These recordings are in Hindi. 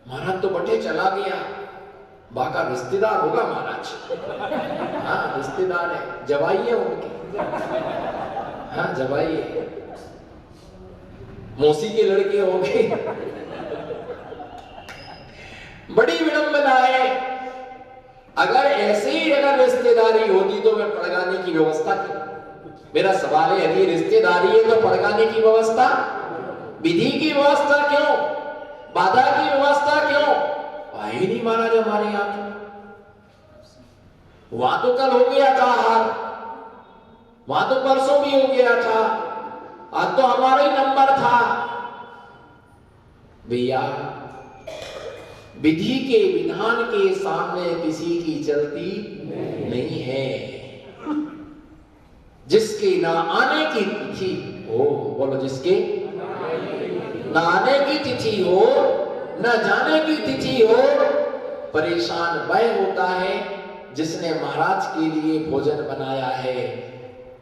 महाराज तो बटे चला गया, बाका रिश्तेदार होगा महाराज। हाँ रिश्तेदार है, जवाई है उनके। हाँ जवाई है, मौसी के लड़के होंगे। बड़ी विडंबना है। अगर ऐसे ही अगर रिश्तेदारी होती तो मैं पड़गाने की व्यवस्था की। मेरा सवाल है, यदि रिश्तेदारी है तो पड़गाने की व्यवस्था, विधि की व्यवस्था क्यों, बाधा की व्यवस्था क्यों? भाई नहीं महाराज हमारे यहां तो वहां तो कल हो गया था हार, वहां तो परसों भी हो गया था, आज तो हमारा ही नंबर था। भैया विधि के विधान के सामने किसी की चलती नहीं है। जिसके ना आने की तिथि हो, बोलो जिसके ना आने की तिथि हो, न जाने की तिथि हो, परेशान वह होता है जिसने महाराज के लिए भोजन बनाया है।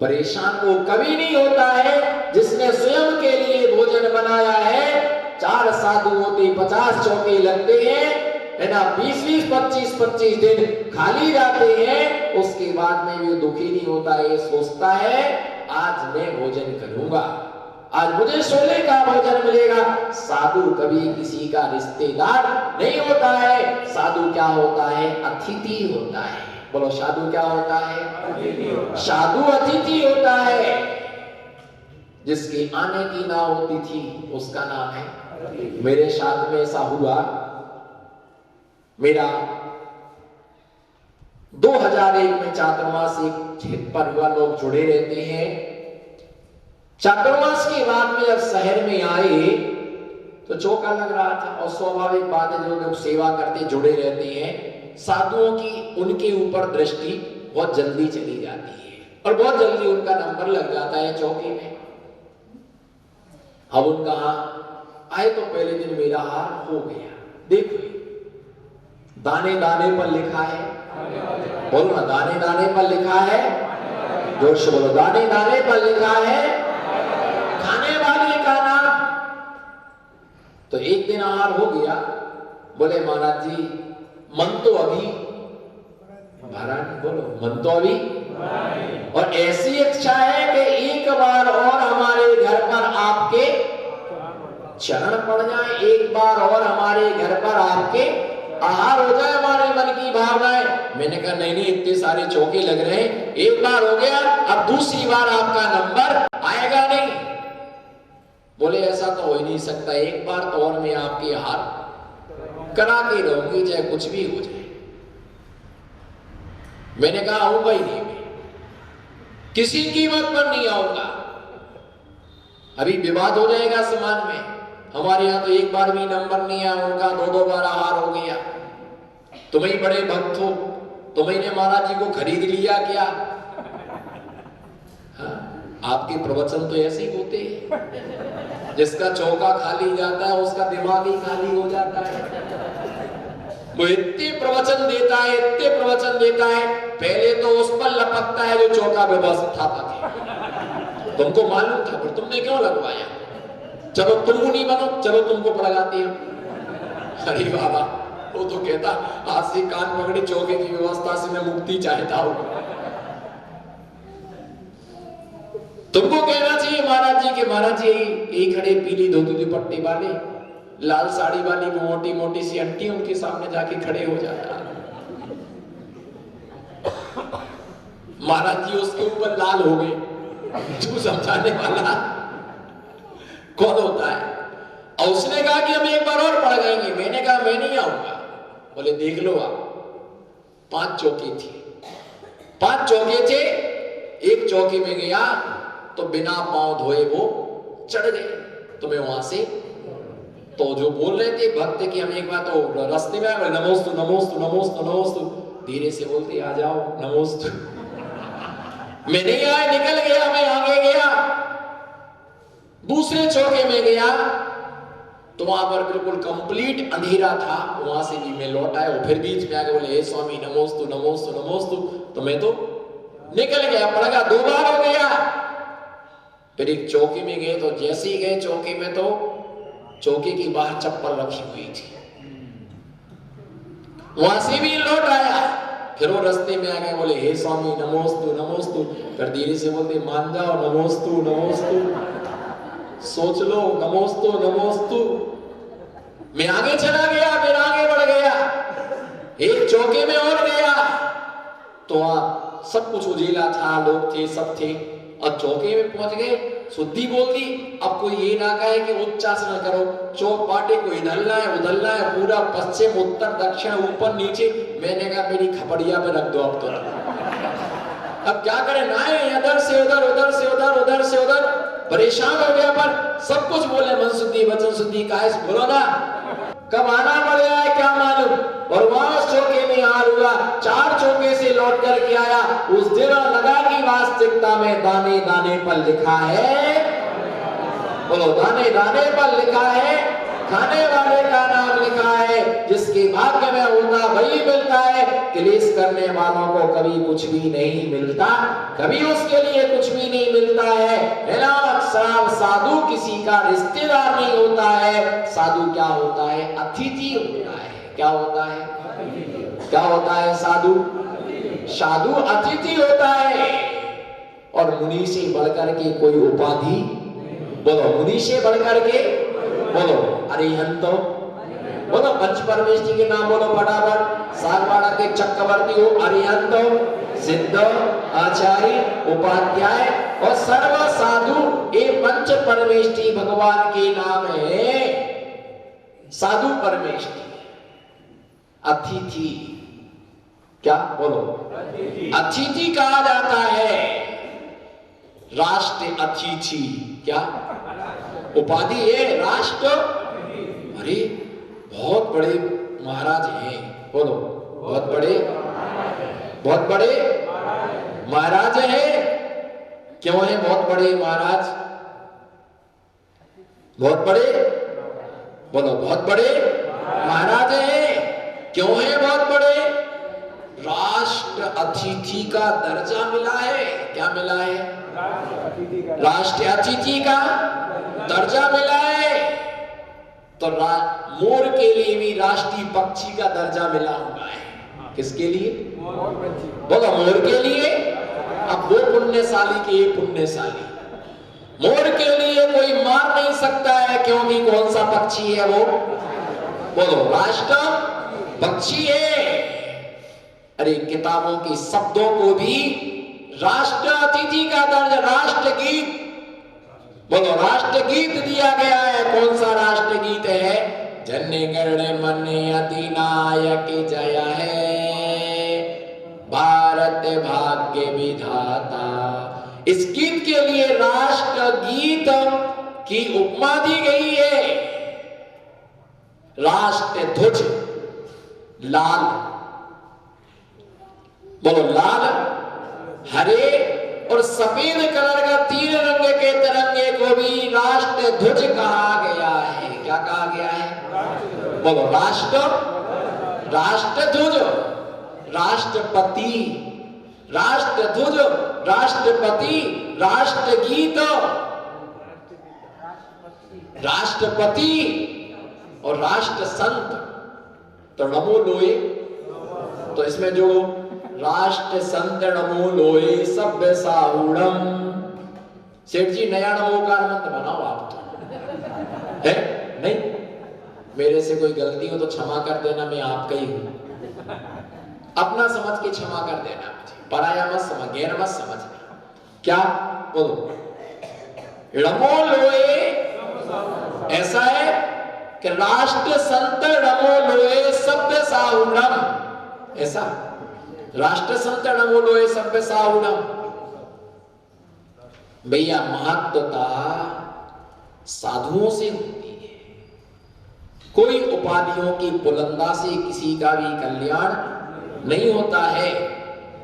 परेशान वो कभी नहीं होता है जिसने स्वयं के लिए भोजन बनाया है। 4 साधु होते 50 चौके लगते हैं, है ना, 20-20, 25-25 दिन खाली जाते हैं। उसके बाद में भी दुखी नहीं होता है, सोचता है आज मैं भोजन करूंगा, आज मुझे सोने का भोजन मिलेगा। साधु कभी किसी का रिश्तेदार नहीं होता है। साधु क्या होता है? अतिथि होता है। बोलो साधु क्या होता है? साधु अतिथि होता है। जिसके आने की ना होती थी उसका नाम है। मेरे साथ में ऐसा हुआ, मेरा 2001 में चातुर्मास एक पर हुआ, लोग जुड़े रहते हैं। चातुर्मास के बाद में जब शहर में आए तो चौका लग रहा था, और स्वाभाविक बात है जो लोग सेवा करते जुड़े रहते हैं, साधुओं की उनके ऊपर दृष्टि बहुत जल्दी चली जाती है और बहुत जल्दी उनका नंबर लग जाता है चौकी में। अब उनका आए तो पहले दिन मेरा हार हो गया। देखो दाने दाने पर लिखा है, बोलो ना दाने दाने पर लिखा है, जोर से बोलो दाने दाने पर लिखा है खाने वाले का नाम। तो एक दिन आहार हो गया, बोले महाराज जी मन तो अभी भरा नहीं, बोलो मन तो अभी, और ऐसी इच्छा है कि एक बार और हमारे घर पर आपके चरण पड़ जाए, एक बार और हमारे घर पर आपके आहार हो जाए, हमारे मन की भावनाएं। मैंने कहा नहीं नहीं, इतने सारे चौके लग रहे हैं, एक बार हो गया, अब दूसरी बार आपका नंबर आएगा नहीं। बोले ऐसा तो हो ही नहीं सकता, एक बार तो और मैं आपके आहार करा के रहूंगी, चाहे कुछ भी हो जाए। मैंने कहा आऊंगा ही नहीं, मैं किसी कीमत पर नहीं आऊंगा, अभी विवाद हो जाएगा समाज में। हमारे यहाँ तो एक बार भी नंबर नहीं आया, उनका 2-2 बार आहार हो गया। तुम ही बड़े भक्त हो, तुम्हें ने महाराज जी को खरीद लिया क्या? हाँ? आपके प्रवचन तो ऐसे ही होते हैं, जिसका चौका खाली जाता है उसका दिमाग ही खाली हो जाता है। वो इतने प्रवचन देता है, इतने प्रवचन देता है, पहले तो उस पर लपकता है जो चौका व्यवस्थापक है। तुमको मालूम था पर तुमने क्यों लगवाया? चलो तुम नहीं बनो, चलो तुमको पड़गाती हो। अरे बाबा, वो तो कहता आज से कान पकड़े चौके की व्यवस्था से मैं मुक्ति चाहता हूं। तुमको कहना चाहिए महाराज जी के महाराज जी यही खड़े पीली धोती दुपट्टे वाले, लाल साड़ी वाली मोटी मोटी सी आंटी, उनके सामने जाके खड़े हो जाता। महाराज जी उसके ऊपर लाल हो गए। तू समझाने वाला कौन होता है? और उसने कहा कि हम एक बार और पढ़ जाएंगे। मैंने कहा मैं नहीं आऊंगा। बोले देख लो आप, 5 चौके थे, 5 चौके थे, एक चौके में गया तो बिना पांव धोए वो चढ़ गए। तो मैं वहां से तो जो बोल रहे थे भक्त कि हम एक बार तो रास्ते में आए, नमोस्तु नमोस्तु नमोस्तु नमोस्तु, धीरे से बोलते आ जाओ नमोस्तु। मैं नहीं आया, निकल गया, मैं आगे गया, दूसरे चौके में गया तो वहां पर बिल्कुल कंप्लीट अंधेरा था। वहां से भी मैं लौट आया, फिर बीच में आके बोले हे स्वामी नमोस्तु नमोस्तु नमोस्तु। तो मैं तो निकल गया, पड़ गया, 2 बार हो गया। फिर एक चौकी में गए, तो जैसे ही गए चौकी में, तो चौकी की बाहर चप्पल रखी हुई थी। वहां से भी लौट आया, फिर वो रास्ते में आ गए, बोले हे स्वामी नमोस्तु नमोस्तु। फिर धीरे से बोलते मान जाओ नमोस्तु नमोस्तु, सोच लो नमोस्तु नमोस्तु। मैं आगे चला गया, फिर आगे बढ़ गया, एक चौके में और गया, तो वहां सब कुछ उजेला था, लोग थे, सब थे, और चौके में पहुंच गए, शुद्धि बोल दी। अब कोई ये ना कहे कि उच्चारण करो, चौक पाटे को इधरना है उधरना है, पूरा पश्चिम उत्तर दक्षिण ऊपर नीचे। मैंने कहा मेरी खपड़िया में रख दो अब तो। अब क्या करें, ना इधर से उधर, उधर से उधर, उधर से उधर, परेशान हो गया। पर सब कुछ बोले, मन शुद्धि वचन शुद्धि, काहे बोलो ना, कब आना पड़ गया है क्या मालूम। और वहां उस चौके में हार हुआ, 4 चौके से लौट कर के आया। उस दिन लगा कि वास्तविकता में दाने दाने पर लिखा है, बोलो दाने दाने पर लिखा है, खाने वाले का नाम लिखा है, जिसके भाग्य में होता वही मिलता है। क्लेश करने वालों को कभी कुछ भी नहीं मिलता, कभी उसके लिए कुछ भी नहीं मिलता है ना। साधु किसी का रिश्तेदार नहीं होता है, साधु क्या होता है, अतिथि होता है। क्या होता है, क्या होता है साधु, साधु अतिथि होता है। और मुनि से बढ़कर के कोई उपाधि, बोलो मुनि से बढ़कर के, बोलो अरिहंतो, बोलो पंच परमेष्ठी के नाम बोलो फटाफट। सागवाड़ा के चक्रवर्ती हो अरिहंतो, सिद्ध, आचार्य, उपाध्याय और सर्व साधु, ये पंच परमेष्ठी भगवान के नाम है। साधु परमेष्ठी, अतिथि, क्या बोलो, अतिथि कहा जाता है, राष्ट्र अतिथि, क्या उपाधि है, राष्ट्र। अरे बहुत बड़े महाराज हैं, बोलो बहुत बड़े, बहुत बड़े महाराज हैं। क्यों है बहुत बड़े महाराज, बहुत बड़े, बोलो बहुत बड़े महाराज हैं। क्यों है बहुत बड़े, राष्ट्र अतिथि का दर्जा मिला है। क्या मिला है, राष्ट्र अतिथि का दर्जा मिला है। तो मोर के लिए भी राष्ट्रीय पक्षी का दर्जा मिला हुआ है। किसके लिए, बोलो मोर के लिए। अब वो पुण्यशाली के ये पुण्यशाली, मोर के लिए कोई मार नहीं सकता है, क्योंकि कौन सा पक्षी है वो, बोलो राष्ट्र पक्षी है। अरे किताबों के शब्दों को भी राष्ट्र अतिथि का दर्जा, राष्ट्र गीत, बोलो राष्ट्र गीत दिया गया है। कौन सा राष्ट्र गीत है, जन्य गण मन अधिनायक जय है, भारत भाग्य विधाता। इस गीत के लिए राष्ट्र गीत की उपमा दी गई है। राष्ट्र ध्वज लाल, बोलो लाल, हरे और सफेद कलर का 3 रंग के तिरंगे को भी राष्ट्र ध्वज कहा गया है। क्या कहा गया है, बोलो राष्ट्र, राष्ट्र ध्वज, राष्ट्रपति, राष्ट्र ध्वज, राष्ट्रपति, राष्ट्र गीत, राष्ट्रपति और राष्ट्र संत। तो नमो लोए, तो इसमें जोड़ो, राष्ट्र संत नमो लोए सभ्य साहुणम। सेठ जी नया नमोकार मंत्र बनाओ आप तो, है नहीं, मेरे से कोई गलती हो तो क्षमा कर देना, मैं आपका ही हूं। अपना समझ के क्षमा कर देना मुझे, पराया मत समझ, गैर मत समझना। क्या बोलो, नमो लोए ऐसा है कि राष्ट्र संत नमो लोए सभ्य साहुणम, ऐसा राष्ट्र संत नमो लोए सभ्य साहुणम। भैया महत्वता साधुओं से होती है, कोई उपाधियों की बुलंदा से किसी का भी कल्याण नहीं होता है।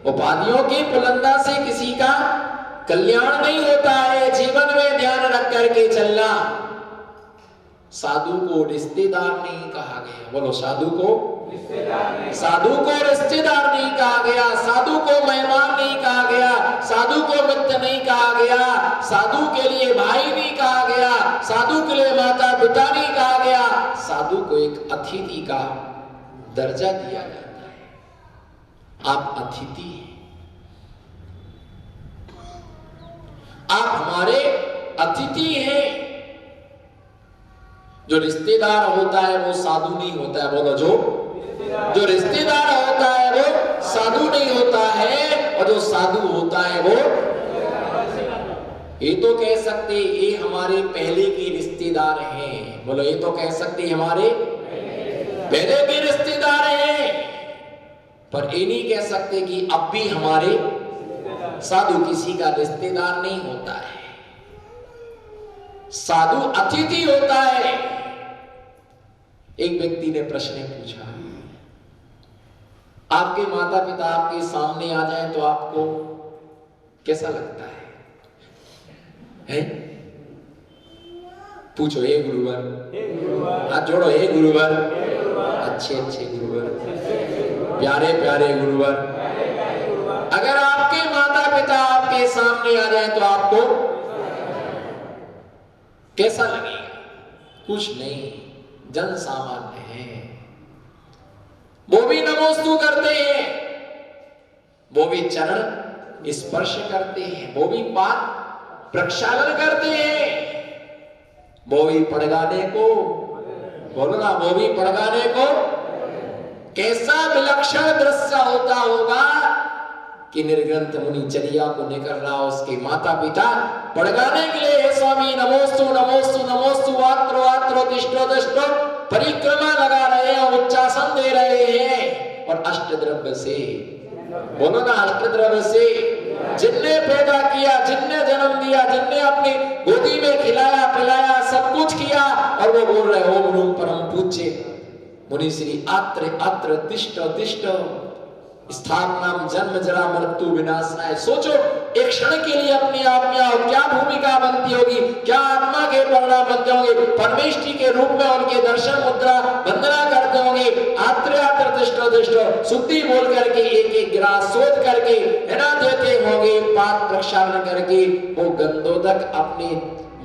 उपाधियों की बुलंदा से किसी का कल्याण नहीं होता है। जीवन में ध्यान रख करके चलना, साधु को रिश्तेदार नहीं कहा गया। बोलो, साधु को रिश्तेदार नहीं कहा गया, साधु को मेहमान नहीं कहा गया, साधु को मित्र नहीं कहा गया, साधु के लिए भाई नहीं कहा गया, साधु के लिए माता पिता नहीं कहा गया। साधु को एक अतिथि का दर्जा दिया जाता है। आप अतिथि हैं, आप हमारे अतिथि हैं। जो रिश्तेदार होता है वो साधु नहीं होता है। बोलो, जो रिश्तेदार होता है वो साधु नहीं होता है, और जो साधु होता है वो, ये तो कह सकते ये हमारे पहले के रिश्तेदार हैं। बोलो, ये तो कह सकते हमारे पहले के रिश्तेदार हैं, पर ये नहीं कह सकते कि अब भी हमारे। साधु किसी का रिश्तेदार नहीं होता है, साधु अतिथि होता है। एक व्यक्ति ने प्रश्न पूछा, आपके माता पिता आपके सामने आ जाए तो आपको कैसा लगता है? पूछो, हे गुरुवर, हाथ जोड़ो, हे गुरुवर, अच्छे अच्छे गुरुवर, प्यारे प्यारे गुरुवर, अगर आपके माता पिता आपके सामने आ जाए तो आपको कैसा लगेगा? कुछ नहीं, जन सामान्य है, वो भी नमोस्तु करते हैं, वो भी चरण स्पर्श करते हैं, वो भी पाद प्रक्षालन करते हैं, वो भी पड़गाने को, बोलो ना, वो भी पड़गाने को। कैसा विलक्षण दृश्य होता होगा कि निर्ग्रंथ मुनि चर्या को निकल रहा, उसके माता पिता पड़गाने के लिए, हे स्वामी नमोस्तु नमोस्तु नमोस्तु, आत्रो आत्रो दिष्टो दिष्टो परिक्रमा लगा रहे हैं, उच्चासन दे रहे हैं, और अष्टद्रव्य से, बोलो ना, अष्टद्रव्य से जिनने पैदा किया, जिनने जन्म दिया, जिनने अपनी गोदी में खिलाया पिलाया, सब कुछ किया, और वो बोल रहे ओम रूम परम पूज्य मुनि श्री आत्र आत्र तिष्ठ तिष्ठ स्थापनाम जन्म जरा मृत्यु विनाशनाय। सोचो, एक क्षण के लिए अपनी आत्मा क्या भूमिका बनती होगी, क्या आत्मा के परिणाम बनते होंगे। परमेष्टि के रूप में उनके दर्शन मुद्रा वंदना करते होंगे, आत्र आत्र तिष्ठ तिष्ठ शुद्धि बोल करके एक एक गिलास सोच करके हिना देते होंगे, पाद प्रक्षालन करके वो गंधोदक अपने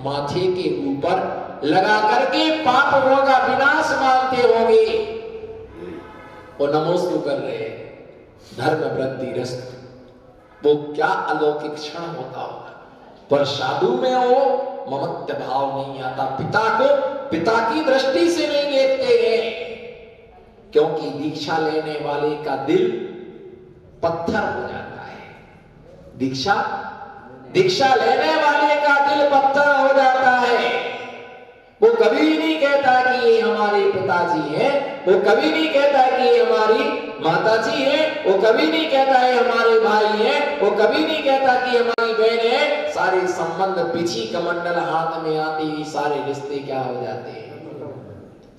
माथे के ऊपर लगा करके पापों का विनाश मानते होंगे। वो नमोस्तु कर रहे हैं, धर्म वृद्धि रस्त, वो क्या अलौकिक क्षण होता होगा। पर साधु में वो ममत्व भाव नहीं आता, पिता को पिता की दृष्टि से नहीं देखते हैं, क्योंकि दीक्षा लेने वाले का दिल पत्थर हो जाता है। दीक्षा लेने वाले का दिल पत्थर हो जाता है। वो कभी नहीं कहता कि ये हमारे पिताजी हैं, वो कभी नहीं कहता कि ये हमारी माताजी हैं, वो कभी नहीं कहता है हमारे भाई हैं, वो कभी नहीं कहता कि हमारी बहन है। सारे संबंध पीछी कमंडल हाथ में आते ही सारे रिश्ते क्या हो जाते हैं?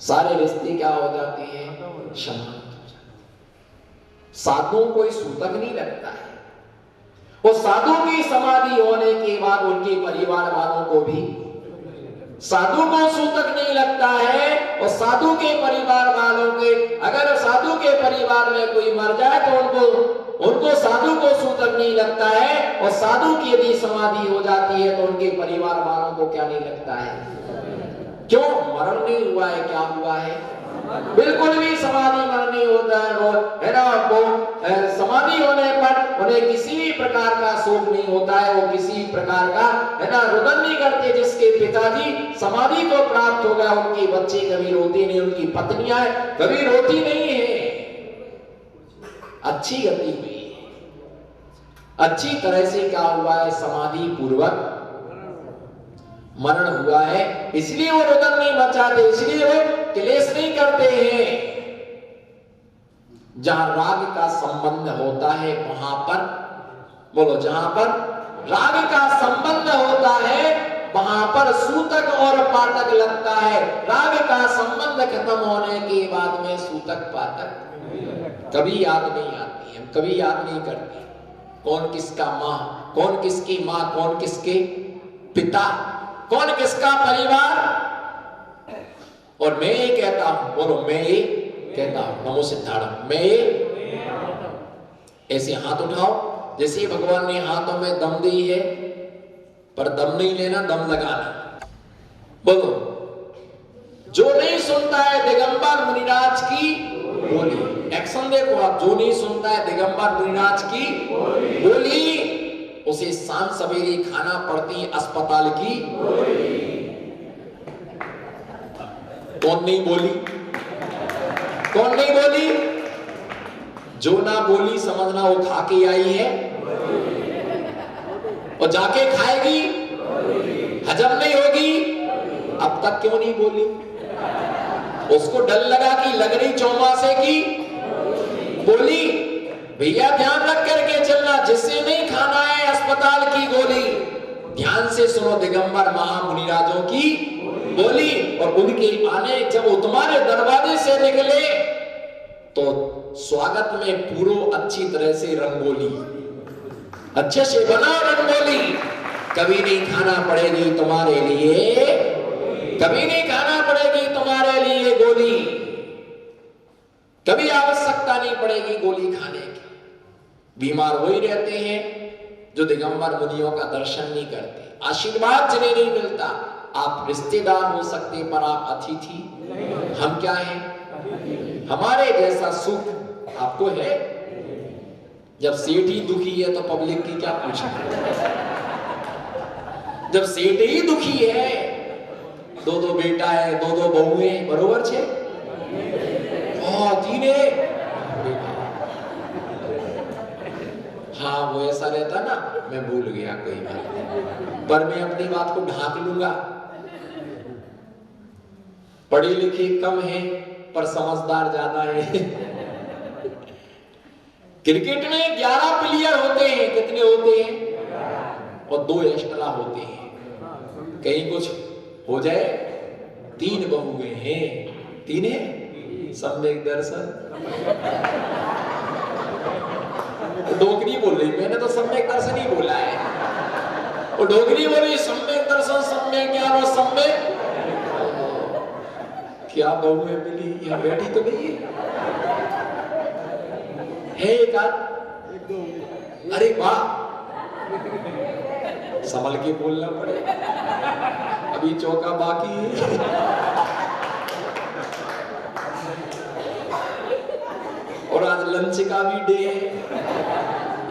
सारे रिश्ते क्या हो जाते हैं? शांत हो जाते हैं। साधुओं को सूतक नहीं लगता है। वो साधु की समाधि होने के बाद उनके परिवार वालों को भी साधु को सूतक नहीं लगता है। और साधु के परिवार वालों के, अगर साधु के परिवार में कोई मर जाए तो उनको साधु को सूतक नहीं लगता है। और साधु की यदि समाधि हो जाती है तो उनके परिवार वालों को क्या नहीं लगता है? क्यों? मरण नहीं हुआ है। क्या हुआ है? बिल्कुल भी समाधि मरण नहीं होता है ना। वो समाधि होने पर उन्हें किसी भी प्रकार का शोक नहीं होता है, वो किसी प्रकार का है ना रुदन नहीं करते। जिसके पिताजी समाधि को प्राप्त हो गया उनके बच्चे कभी रोते नहीं, उनकी पत्नियां कभी रोती नहीं है। अच्छी गति हुई, अच्छी तरह से क्या हुआ है? समाधि पूर्वक मरण हुआ है। इसलिए वो रुदन नहीं मचाते, इसलिए वो क्लेश नहीं करते हैं। जहां राग का संबंध होता है वहां पर, बोलो, जहां पर राग का संबंध होता है वहां पर सूतक और पातक लगता है। राग का संबंध खत्म होने के बाद में सूतक पातक कभी याद नहीं आती है, कभी याद नहीं करते। कौन किसका मां, कौन किसकी मां, कौन किसके पिता, कौन किसका परिवार। और मैं ये कहता हूं, बोलो मैं ये कहता हूं, नमो सिद्धार्थ, मैं ये। ऐसे हाथ उठाओ जैसे भगवान ने हाथों में दम दी है, पर दम नहीं लेना, दम लगाना। बोलो, जो नहीं सुनता है दिगंबर मुनिराज की बोली, एक्शन देखो आप, जो नहीं सुनता है दिगंबर मुनिराज की बोली, उसे शाम सवेरे खाना पड़ती अस्पताल की। कौन नहीं बोली? कौन नहीं बोली? जो ना बोली समझना वो खा के आई है और जाके खाएगी, हजम नहीं होगी। अब तक क्यों नहीं बोली? उसको डर लगा कि लग रही चौमासे की बोली। भैया ध्यान रख करके चलना, जिससे नहीं खाना है अस्पताल की गोली, ध्यान से सुनो दिगंबर महामुनिराजों की बोली। और उनके आने जब वो तुम्हारे दरवाजे से निकले तो स्वागत में पूरो अच्छी तरह से रंगोली, अच्छे से बना रंगोली। कभी नहीं खाना पड़ेगी तुम्हारे लिए, कभी नहीं खाना पड़ेगी तुम्हारे लिए गोली, कभी आवश्यकता नहीं पड़ेगी गोली खाने की। बीमार वही रहते हैं जो दिगंबर मुनियों का दर्शन नहीं करते, आशीर्वाद जिन्हें नहीं मिलता। आप रिश्तेदार हो सकते पर आप अतिथि। हम क्या हैं? हमारे जैसा सुख आपको है? जब सेठ ही दुखी है तो पब्लिक की क्या पूछना। जब सेठ ही दुखी है, दो दो बेटा है, दो दो बहुए, बरोबर छे तीने। हाँ वो ऐसा रहता ना, मैं भूल गया कोई बात, पर मैं अपनी बात को ढांक लूंगा। पढ़े लिखे कम है पर समझदार ज्यादा है। क्रिकेट में 11 प्लेयर होते हैं, कितने होते हैं? और 2 एक्स्ट्रा होते हैं। कहीं कुछ हो जाए, 3 बहुए हैं, 3 है सम्यक दर्शन। डोगरी बोल रही, मैंने तो सम्यक दर्शन ही बोला है। और डोगरी बोली सम्यक दर्शन, सम्यक ज्ञान और सम्यक। क्या बहुएं मिली? यहाँ बैठी तो नहीं है एक आध? अरे वाह, संभल के बोलना पड़े, अभी चौका बाकी है। और आज लंच का भी डे है,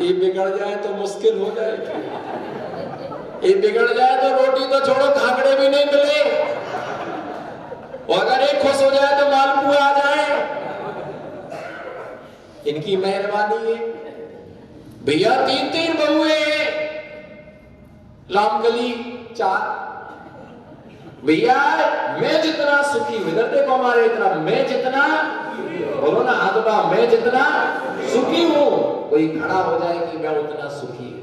ये बिगड़ जाए तो मुश्किल हो जाएगी। ये बिगड़ जाए तो रोटी तो छोड़ो, खाकड़े भी नहीं मिले। और अगर एक खुश हो जाए तो मालपुआ आ जाए। इनकी मेहरबानी है। भैया 3-3 बहुए हैं, रामगली 4। भैया मैं जितना सुखी हूं, इधर देखो हमारे इतना, मैं जितना, बोलो ना हाथ उठा, मैं जितना सुखी हूं, कोई खड़ा हो जाए कि मैं उतना सुखी हूं।